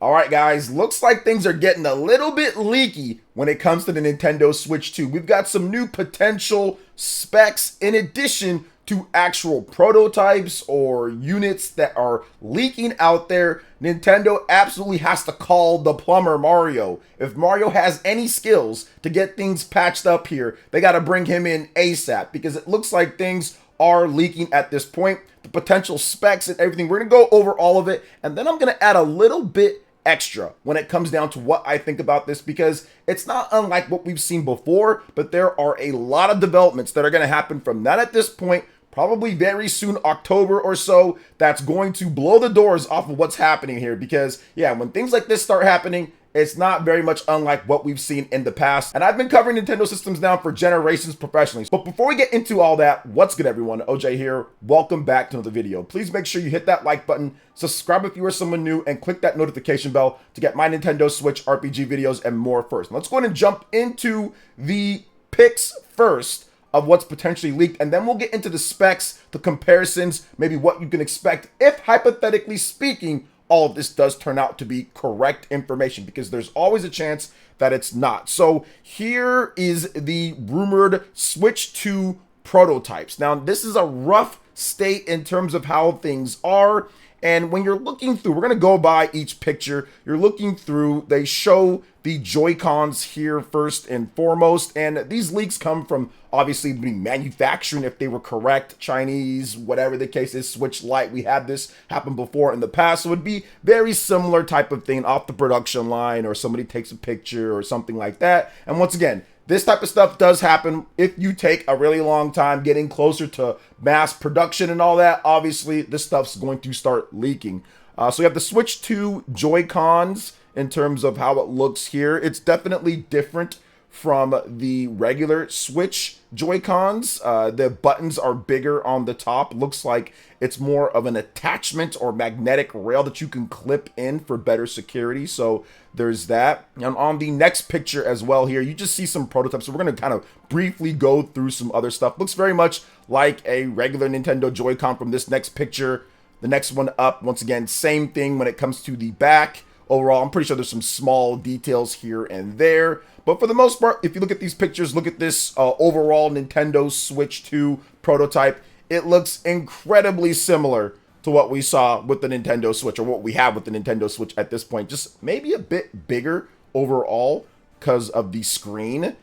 All right, guys, looks like things are getting a little bit leaky when it comes to the Nintendo Switch 2. We've got some new potential specs in addition to actual prototypes or units that are leaking out there. Nintendo absolutely has to call the plumber Mario. If Mario has any skills to get things patched up here, they got to bring him in ASAP because it looks like things are leaking at this point. The potential specs and everything, we're going to go over all of it, and then I'm going to add a little bit extra when it comes down to what I think about this, because it's not unlike what we've seen before, but there are a lot of developments that are going to happen from that at this point, probably very soon, October or so, that's going to blow the doors off of what's happening here. Because yeah, when things like this start happening, it's not very much unlike what we've seen in the past. And I've been covering Nintendo systems now for generations professionally. But before we get into all that, what's good, everyone? OJ here. Welcome back to another video. Please make sure you hit that like button, subscribe if you are someone new, and click that notification bell to get my Nintendo Switch RPG videos and more first. Let's go ahead and jump into the pics first of what's potentially leaked, and then we'll get into the specs, the comparisons, maybe what you can expect if, hypothetically speaking, all of this does turn out to be correct information, because there's always a chance that it's not. So here is the rumored Switch 2 prototypes. Now, this is a rough state in terms of how things are. And when you're looking through, we're going to go by each picture. You're looking through, they show the Joy-Cons here first and foremost. And these leaks come from obviously manufacturing, if they were correct, Chinese, whatever the case is, Switch Lite. We had this happen before in the past. So it would be very similar type of thing off the production line, or somebody takes a picture or something like that. And once again, this type of stuff does happen if you take a really long time getting closer to mass production and all that. Obviously, this stuff's going to start leaking. So you have the Switch 2 Joy-Cons in terms of how it looks here. It's definitely different from the regular Switch Joy-Cons. The buttons are bigger on the top. Looks like it's more of an attachment or magnetic rail that you can clip in for better security. So there's that. And on the next picture as well here, you just see some prototypes. So we're going to kind of briefly go through some other stuff. Looks very much like a regular Nintendo Joy-Con from this next picture. The next one up, once again, same thing when it comes to the back. Overall, I'm pretty sure there's some small details here and there. But for the most part, if you look at these pictures, look at this overall Nintendo Switch 2 prototype, it looks incredibly similar to what we saw with the Nintendo Switch, or what we have with the Nintendo Switch at this point. Just maybe a bit bigger overall because of the screen.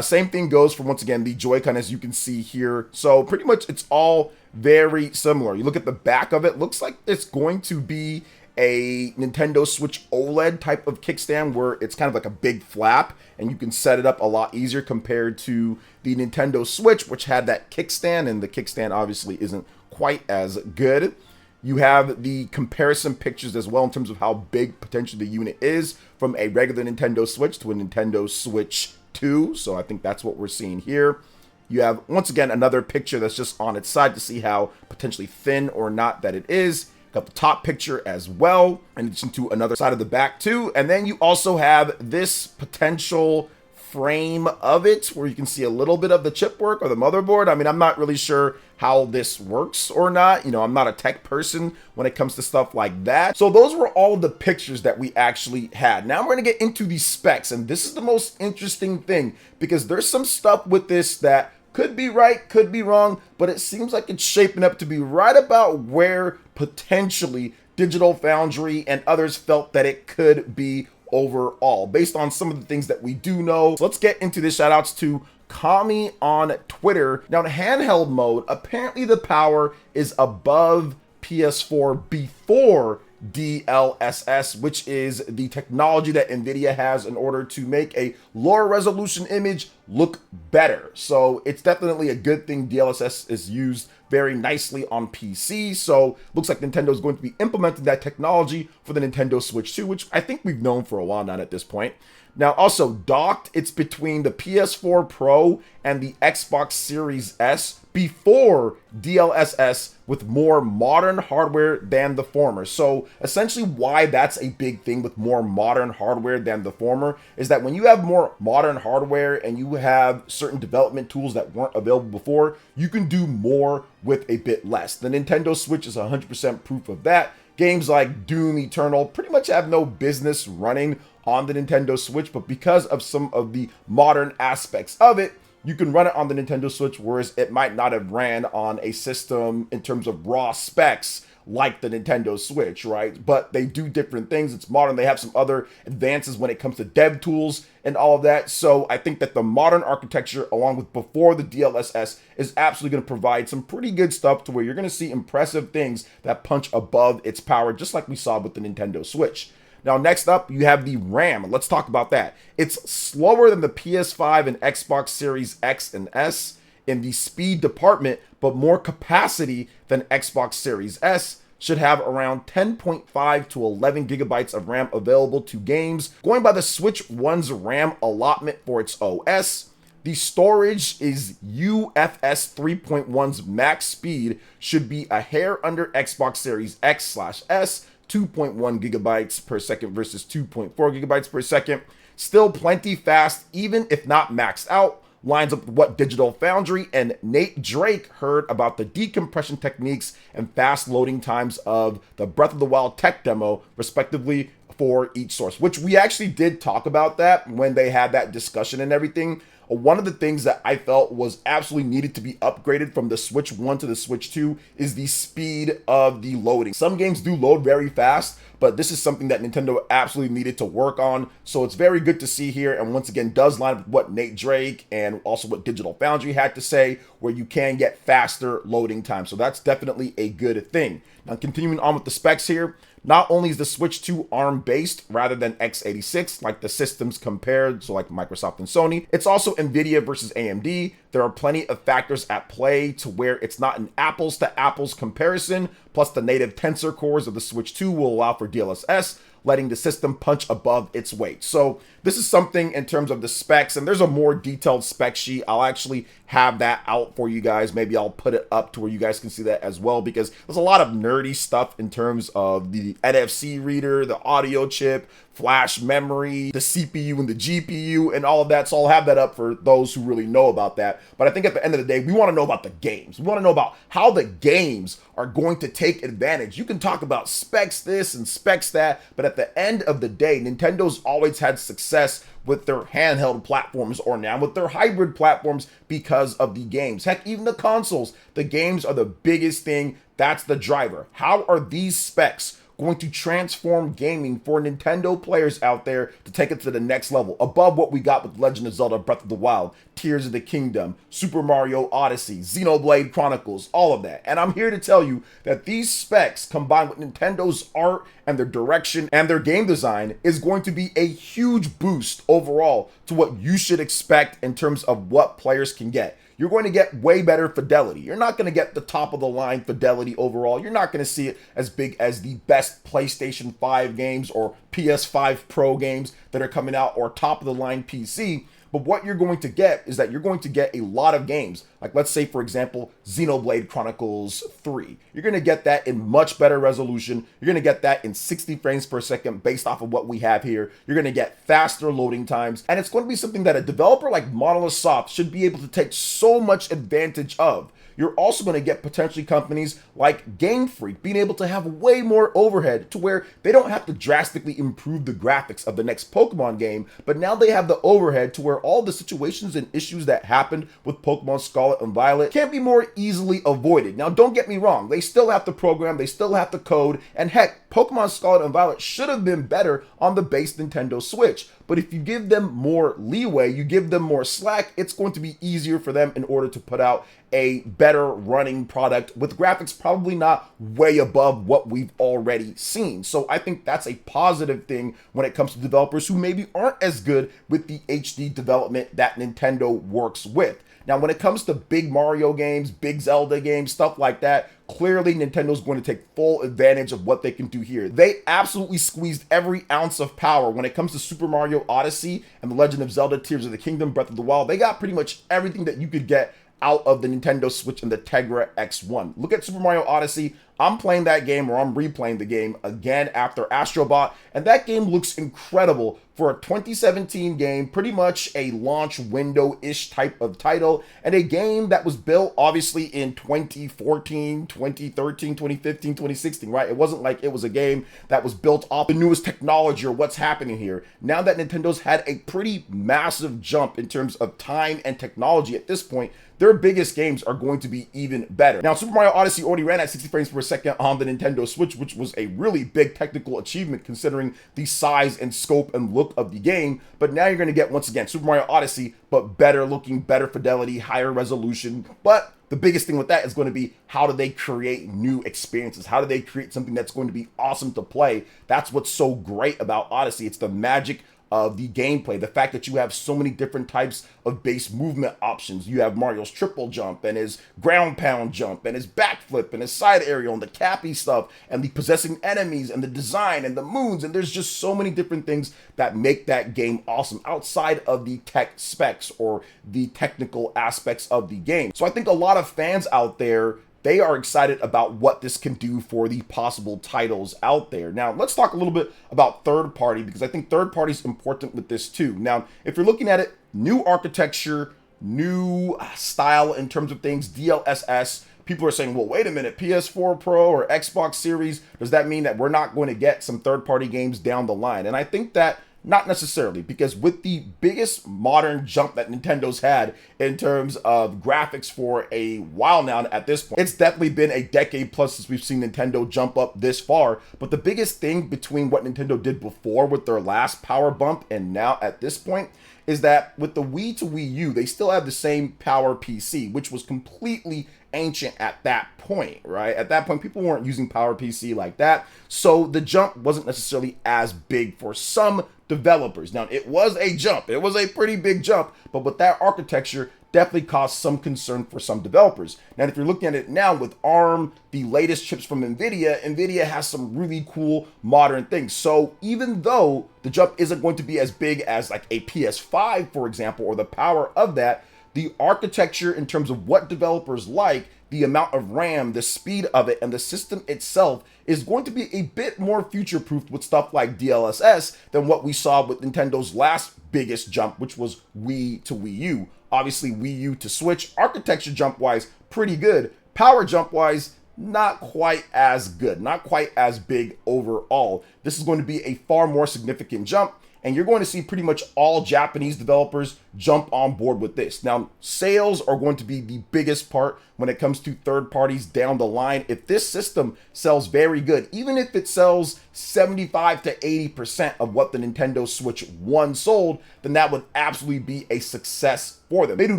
Same thing goes for, once again, the Joy-Con, as you can see here. So pretty much it's all very similar. You look at the back of it, looks like it's going to be a Nintendo Switch OLED type of kickstand, where it's kind of like a big flap and you can set it up a lot easier compared to the Nintendo Switch, which had that kickstand, and the kickstand obviously isn't quite as good. You have the comparison pictures as well in terms of how big potentially the unit is from a regular Nintendo Switch to a Nintendo Switch 2. So I think that's what we're seeing here. You have, once again, another picture that's just on its side to see how potentially thin or not that it is. Got the top picture as well, in addition to another side of the back too. And then you also have this potential frame of it where you can see a little bit of the chip work or the motherboard. I mean, I'm not really sure how this works or not. You know, I'm not a tech person when it comes to stuff like that. So those were all of the pictures that we actually had. Now we're gonna get into the specs, and this is the most interesting thing, because there's some stuff with this that could be right, could be wrong, but it seems like it's shaping up to be right about where potentially Digital Foundry and others felt that it could be overall, based on some of the things that we do know. So let's get into this. Shout outs to Kami on Twitter. Now, in handheld mode, apparently the power is above PS4 before DLSS, which is the technology that NVIDIA has in order to make a lower resolution image look better. So it's definitely a good thing. DLSS is used very nicely on PC. So looks like Nintendo is going to be implementing that technology for the Nintendo Switch 2, which I think we've known for a while now at this point. Now, also docked, it's between the PS4 Pro and the Xbox Series S before DLSS, with more modern hardware than the former. So essentially why that's a big thing with more modern hardware than the former is that when you have more modern hardware and you have certain development tools that weren't available before, you can do more with a bit less. The Nintendo Switch is 100% proof of that. Games like Doom Eternal pretty much have no business running on the Nintendo Switch, but because of some of the modern aspects of it, you can run it on the Nintendo Switch, whereas it might not have ran on a system in terms of raw specs like the Nintendo Switch, right? But they do different things. It's modern. They have some other advances when it comes to dev tools and all of that. So I think that the modern architecture, along with before the DLSS, is absolutely going to provide some pretty good stuff to where you're going to see impressive things that punch above its power, just like we saw with the Nintendo Switch. Now, next up, you have the RAM. Let's talk about that. It's slower than the PS5 and Xbox Series X and S in the speed department, but more capacity than Xbox Series S. Should have around 10.5 to 11 gigabytes of RAM available to games. Going by the Switch One's RAM allotment for its OS, the storage is UFS 3.1's max speed should be a hair under Xbox Series X/S, 2.1 gigabytes per second versus 2.4 gigabytes per second. Still plenty fast, even if not maxed out. Lines up with what Digital Foundry and Nate Drake heard about the decompression techniques and fast loading times of the Breath of the Wild tech demo, respectively, for each source, which we actually did talk about that when they had that discussion and everything. One of the things that I felt was absolutely needed to be upgraded from the Switch 1 to the Switch 2 is the speed of the loading. Some games do load very fast, but this is something that Nintendo absolutely needed to work on. So it's very good to see here, and once again does line up with what Nate Drake and also what Digital Foundry had to say, where you can get faster loading time. So that's definitely a good thing. Now, continuing on with the specs here, not only is the Switch 2 ARM-based rather than x86 like the systems compared, so like Microsoft and Sony, it's also NVIDIA versus AMD. There are plenty of factors at play to where it's not an apples-to-apples comparison, plus the native tensor cores of the Switch 2 will allow for DLSS, letting the system punch above its weight. So this is something in terms of the specs, and there's a more detailed spec sheet. I'll actually have that out for you guys. Maybe I'll put it up to where you guys can see that as well, because there's a lot of nerdy stuff in terms of the NFC reader, the audio chip, flash memory, the CPU and the GPU, and all of that. So I'll have that up for those who really know about that. But I think at the end of the day, we want to know about the games. We want to know about how the games are going to take advantage. You can talk about specs this and specs that, but at the end of the day, Nintendo's always had success with their handheld platforms, or now with their hybrid platforms, because of the games. Heck, even the consoles, the games are the biggest thing. That's the driver. How are these specs going to transform gaming for Nintendo players out there to take it to the next level, above what we got with Legend of Zelda Breath of the Wild, Tears of the Kingdom, Super Mario Odyssey, Xenoblade Chronicles, all of that? And I'm here to tell you that these specs, combined with Nintendo's art and their direction and their game design, is going to be a huge boost overall to what you should expect in terms of what players can get. You're going to get way better fidelity. You're not going to get the top of the line fidelity overall. You're not going to see it as big as the best PlayStation 5 games or PS5 Pro games that are coming out, or top of the line PC. But what you're going to get is that you're going to get a lot of games. Like, let's say, for example, Xenoblade Chronicles 3. You're going to get that in much better resolution. You're going to get that in 60 frames per second based off of what we have here. You're going to get faster loading times. And it's going to be something that a developer like Monolith Soft should be able to take so much advantage of. You're also going to get potentially companies like Game Freak being able to have way more overhead to where they don't have to drastically improve the graphics of the next Pokemon game, but now they have the overhead to where all the situations and issues that happened with Pokemon Scarlet and Violet can be more easily avoided. Now, don't get me wrong, they still have to program, they still have to code, and heck, Pokemon Scarlet and Violet should have been better on the base Nintendo Switch. But if you give them more leeway, you give them more slack, it's going to be easier for them in order to put out a better running product with graphics probably not way above what we've already seen. So I think that's a positive thing when it comes to developers who maybe aren't as good with the HD development that Nintendo works with. Now, when it comes to big Mario games, big Zelda games, stuff like that, clearly Nintendo's going to take full advantage of what they can do here. They absolutely squeezed every ounce of power when it comes to Super Mario Odyssey and The Legend of Zelda Tears of the Kingdom, Breath of the Wild. They got pretty much everything that you could get out of the Nintendo Switch and the Tegra X1. Look at Super Mario Odyssey. I'm playing that game, or I'm replaying the game again after Astrobot, and that game looks incredible for a 2017 game, pretty much a launch window-ish type of title, and a game that was built obviously in 2014, 2013, 2015, 2016, right? It wasn't like it was a game that was built off the newest technology or what's happening here. Now that Nintendo's had a pretty massive jump in terms of time and technology at this point, their biggest games are going to be even better. Now, Super Mario Odyssey already ran at 60 frames per second on the Nintendo Switch, which was a really big technical achievement considering the size and scope and look of the game. But now you're going to get, once again, Super Mario Odyssey, but better looking, better fidelity, higher resolution. But the biggest thing with that is going to be, how do they create new experiences? How do they create something that's going to be awesome to play? That's what's so great about Odyssey. It's the magic of the gameplay, the fact that you have so many different types of base movement options. You have Mario's triple jump and his ground pound jump and his backflip and his side aerial and the cappy stuff and the possessing enemies and the design and the moons, and there's just so many different things that make that game awesome outside of the tech specs or the technical aspects of the game. So I think a lot of fans out there, they are excited about what this can do for the possible titles out there. Now, let's talk a little bit about third party, because I think third party is important with this too. Now, if you're looking at it, new architecture, new style in terms of things, DLSS, people are saying, well, wait a minute, PS4 Pro or Xbox Series, does that mean that we're not going to get some third party games down the line? And I think that not necessarily, because with the biggest modern jump that Nintendo's had in terms of graphics for a while now at this point, it's definitely been a decade plus since we've seen Nintendo jump up this far. But the biggest thing between what Nintendo did before with their last power bump and now at this point is that with the Wii to Wii U, they still have the same power PC, which was completely ancient at that point, right? At that point, people weren't using power PC like that. So the jump wasn't necessarily as big for some developers. Now, it was a jump. It was a pretty big jump, but with that architecture, definitely caused some concern for some developers. Now, if you're looking at it now with ARM, the latest chips from NVIDIA has some really cool modern things. So even though the jump isn't going to be as big as like a PS5, for example, or the power of that, the architecture in terms of what developers like, the amount of RAM, the speed of it, and the system itself is going to be a bit more future-proofed with stuff like DLSS than what we saw with Nintendo's last biggest jump, which was Wii to Wii U. Obviously, Wii U to Switch, architecture jump-wise, pretty good. Power jump-wise, not quite as good, not quite as big overall. This is going to be a far more significant jump, and you're going to see pretty much all Japanese developers jump on board with this. Now, sales are going to be the biggest part when it comes to third parties down the line. If this system sells very good, even if it sells 75 to 80% of what the Nintendo Switch 1 sold, then that would absolutely be a success for them. They do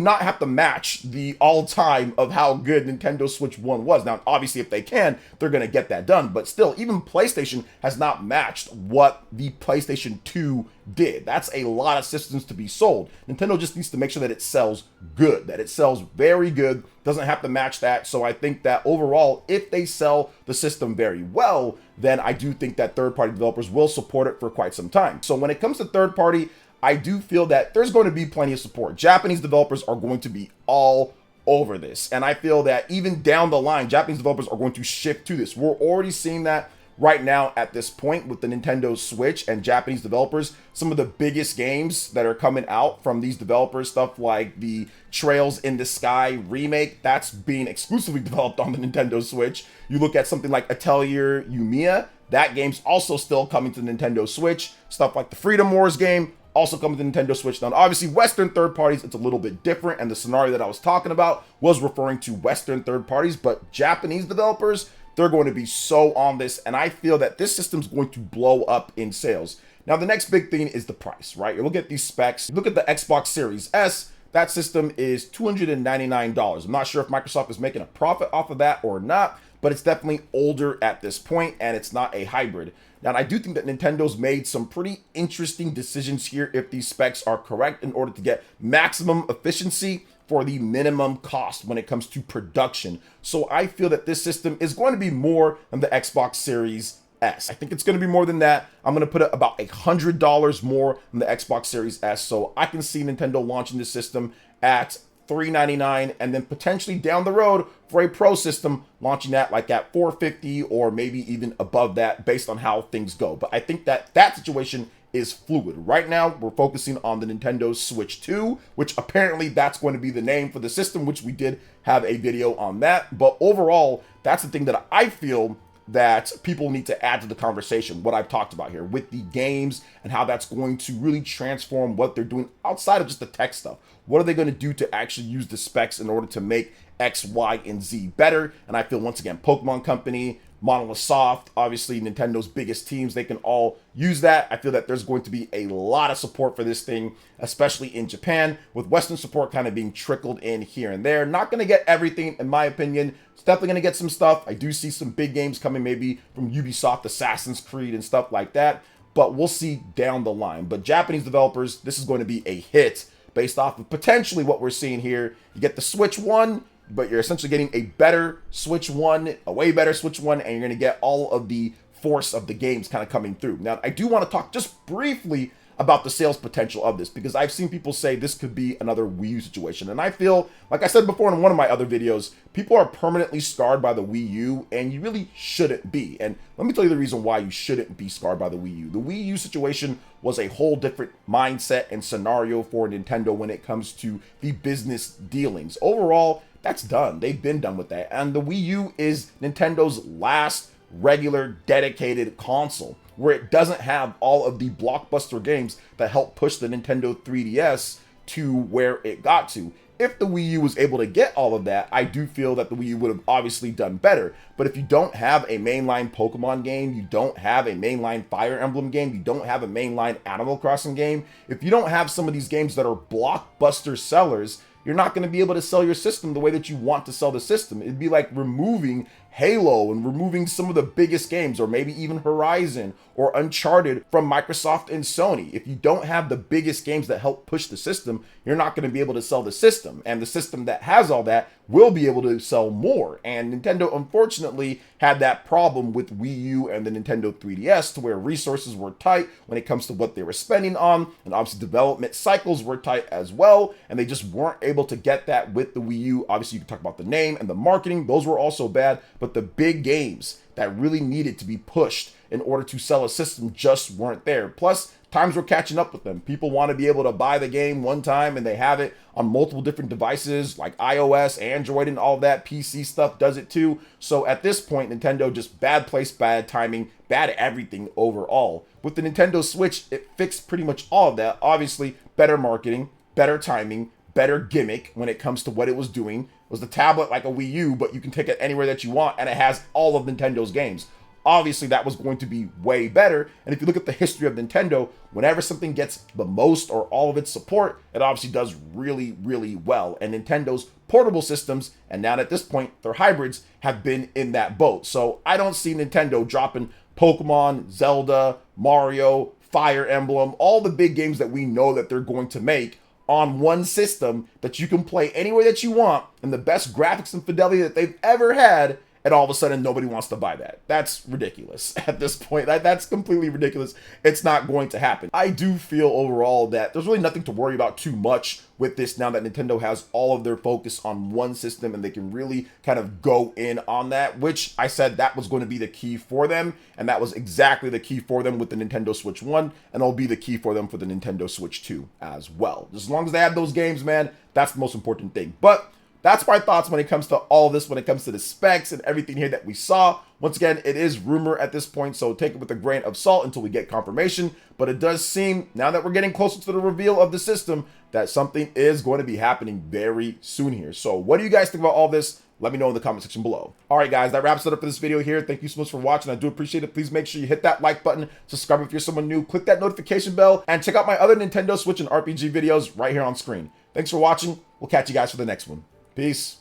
not have to match the all-time of how good Nintendo Switch 1 was. Now, obviously, if they can, they're going to get that done. But still, even PlayStation has not matched what the PlayStation 2 did. That's a lot of systems to be sold. Nintendo just needs to make sure that it sells good, that it sells very good, doesn't have to match that. So I think that overall, if they sell the system very well, then I do think that third-party developers will support it for quite some time. So when it comes to third-party, I do feel that there's going to be plenty of support. Japanese developers are going to be all over this. And I feel that even down the line, Japanese developers are going to shift to this. We're already seeing that right now at this point with the Nintendo Switch and Japanese developers. Some of the biggest games that are coming out from these developers, stuff like the Trails in the Sky remake, that's being exclusively developed on the Nintendo Switch. You look at something like Atelier Yumiya, that game's also still coming to the Nintendo Switch. Stuff like the Freedom Wars game, also coming to Nintendo Switch. Now, obviously, Western third parties, it's a little bit different, and the scenario that I was talking about was referring to Western third parties, but Japanese developers, they're going to be so on this, and I feel that this system's going to blow up in sales. Now, the next big thing is the price, right? You look at these specs, you look at the Xbox Series S, that system is $299. I'm not sure if Microsoft is making a profit off of that or not, but it's definitely older at this point, and it's not a hybrid. Now, I do think that Nintendo's made some pretty interesting decisions here if these specs are correct in order to get maximum efficiency for the minimum cost when it comes to production. So I feel that this system is going to be more than the Xbox Series S. I think it's going to be more than that. I'm going to put it about $100 more than the Xbox Series S. So I can see Nintendo launching this system at $399, and then potentially down the road for a pro system launching that like at $450 or maybe even above that based on how things go. But I think that that situation is fluid. Right now, we're focusing on the Nintendo Switch 2, which apparently that's going to be the name for the system, which we did have a video on that. But overall, that's the thing that I feel that people need to add to the conversation, what I've talked about here with the games and how that's going to really transform what they're doing outside of just the tech stuff. What are they going to do to actually use the specs in order to make X, Y, and Z better? And I feel, once again, Pokemon Company, Monolith Soft, obviously Nintendo's biggest teams, they can all use that. I feel that there's going to be a lot of support for this thing, especially in Japan, with Western support kind of being trickled in here and there. Not going to get everything, in my opinion. It's definitely going to get some stuff. I do see some big games coming, maybe from Ubisoft, Assassin's Creed, and stuff like that, but we'll see down the line. But Japanese developers, this is going to be a hit based off of potentially what we're seeing here. You get the Switch 1, but you're essentially getting a better Switch 1, a way better Switch 1, and you're going to get all of the force of the games kind of coming through. Now, I do want to talk just briefly about the sales potential of this, because I've seen people say this could be another Wii U situation. And I feel, like I said before in one of my other videos, people are permanently scarred by the Wii U, and you really shouldn't be. And let me tell you the reason why you shouldn't be scarred by the Wii U. The Wii U situation was a whole different mindset and scenario for Nintendo when it comes to the business dealings. Overall, that's done. They've been done with that. And the Wii U is Nintendo's last regular dedicated console, where it doesn't have all of the blockbuster games that help push the Nintendo 3DS to where it got to. If the Wii U was able to get all of that, I do feel that the Wii U would have obviously done better. But if you don't have a mainline Pokemon game, you don't have a mainline Fire Emblem game, you don't have a mainline Animal Crossing game, if you don't have some of these games that are blockbuster sellers, you're not going to be able to sell your system the way that you want to sell the system. It'd be like removing Halo and removing some of the biggest games, or maybe even Horizon or Uncharted from Microsoft and Sony. If you don't have the biggest games that help push the system, you're not going to be able to sell the system. And the system that has all that will be able to sell more. And Nintendo, unfortunately, had that problem with Wii U and the Nintendo 3DS, to where resources were tight when it comes to what they were spending on, and obviously development cycles were tight as well, and they just weren't able to get that with the Wii U. Obviously, you can talk about the name and the marketing, those were also bad, but the big games that really needed to be pushed in order to sell a system just weren't there. Plus, times were catching up with them. People want to be able to buy the game one time and they have it on multiple different devices like iOS, Android, and all that. PC stuff does it too. So at this point, Nintendo just bad place, bad timing, bad everything overall. With the Nintendo Switch, it fixed pretty much all of that. Obviously, better marketing, better timing, better gimmick when it comes to what it was doing. It was the tablet like a Wii U, but you can take it anywhere that you want, and it has all of Nintendo's games. Obviously, that was going to be way better. And if you look at the history of Nintendo, whenever something gets the most or all of its support, it obviously does really, really well. And Nintendo's portable systems, and now at this point, their hybrids, have been in that boat. So I don't see Nintendo dropping Pokemon, Zelda, Mario, Fire Emblem, all the big games that we know that they're going to make on one system that you can play anywhere that you want, and the best graphics and fidelity that they've ever had, and all of a sudden nobody wants to buy that. That's ridiculous at this point. That's completely ridiculous. It's not going to happen. I do feel overall that there's really nothing to worry about too much with this now that Nintendo has all of their focus on one system, and they can really kind of go in on that, which I said that was going to be the key for them, and that was exactly the key for them with the Nintendo Switch 1, and it'll be the key for them for the Nintendo Switch 2 as well. As long as they have those games, man, that's the most important thing. But that's my thoughts when it comes to all this, when it comes to the specs and everything here that we saw. Once again, it is rumor at this point, so take it with a grain of salt until we get confirmation. But it does seem, now that we're getting closer to the reveal of the system, that something is going to be happening very soon here. So what do you guys think about all this? Let me know in the comment section below. All right, guys, that wraps it up for this video here. Thank you so much for watching. I do appreciate it. Please make sure you hit that like button, subscribe if you're someone new, click that notification bell, and check out my other Nintendo Switch and RPG videos right here on screen. Thanks for watching. We'll catch you guys for the next one. Peace.